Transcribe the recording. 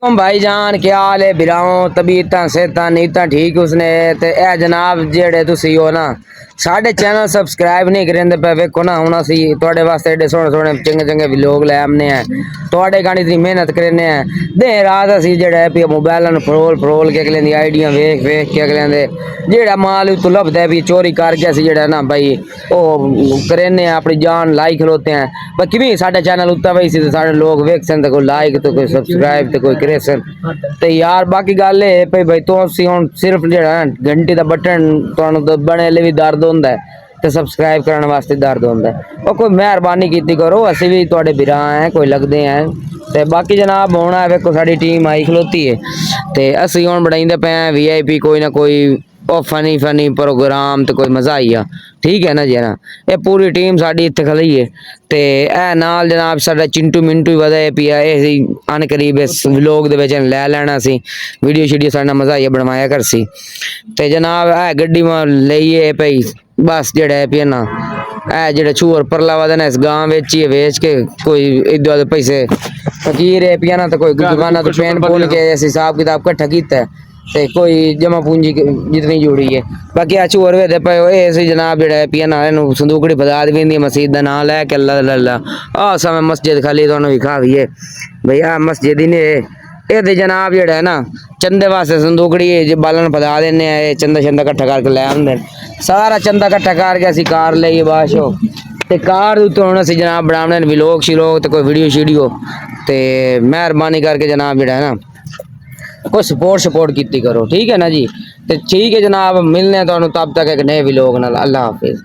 भाईजान क्या हाल है बिराओ तबीयत सेहत नीयत ठीक उसने ते ए जनाब जेड़े तुसी हो ना साढ़े चैनल सबसक्राइब नहीं करेंदे पे वेखो ना हुण असी तुहाडे वास्ते एडे सोहने सोहने चंगे चंगे व्लॉग लै आने हैं तुहाडे गाने इतनी मेहनत करने हैं दिन रात असी जेड़ा है मोबाइल फरोल फरोल के अगले दी आईडियां वेख वेख के अगले दे जेड़ा माल उत्तों लभदा है चोरी करके असी जेड़ा ना भाई ओ करने अपनी जान लाई खलोते हैं पर किवें साडे चैनल उत्ता वही सी सारे लोग वेख सन ते कोई लाइक ते कोई सब्सक्राइब ते कोई करे सन ते यार बाकी गल है भाई तो असी हुण सिर्फ जेड़ा घंटी दा बटन तुहानू दबने ले भी दर्द होंदा है ते सब्सक्राइब करने वास्ते दर्द होंदा है और कोई मेहरबानी कीती करो असी भी तुहाडे बिरा हैं कोई लगदे हैं ते बाकी जनाब हुण वेखो साडी टीम आई खलोती है ते असी हुण बनाइंदे पे हैं वीआईपी कोई ना कोई ओ फनी फनी प्रोग्राम तो कोई मजा आई आ ठीक है ना जी ना ये पूरी टीम साडी इत्थे खड़ी है ते ए नाल जनाब साडा चिंटू मिंटू ही वधा पिया ए अन करीब इस व्लॉग दे विच लै लेना सी वीडियो शीडियो साडा मजा आइया बनवाया करसी ते जनाब ए गड्डी में लईए पई बस जेड़ा है पिया ना ए जेड़ा छूर परला वदा ना इस गांव वेचिए वेच के कोई इधर पैसे फकीर है पिया ना तो कोई दुकाना तो पेन खोल के ऐसे हिसाब किताब कट्ठा कीता है ते कोई जमा पूंजी जितनी जुड़ी है बाकी अच्छी और वे पे ऐसे जनाब जेड़ा है पिया ना संदूकड़ी बता दी मस्जिद का नाम लै के अल्लाह आ समय मस्जिद खाली तो विखा भी है भाई आ मस्जिद ही नहीं ये जनाब जेड़ा है ना चंदे वास्ते संदूकड़ी जो बालन पदा देने चंदा चंदा कट्ठा करके लै आंदे सारा चंदा कट्ठा करके असी कार लईए बाशो ते कार उत्ते हुण असी जनाब बनाने व्लॉग शिलोग ते कोई वीडियो शीडियो ते मेहरबानी करके जनाब जेड़ा है ना कोई सपोर्ट की करो ठीक है ना जी तो ठीक है जनाब मिलने तो तब तक एक नए व्लॉग नाल अल्लाह हाफिज।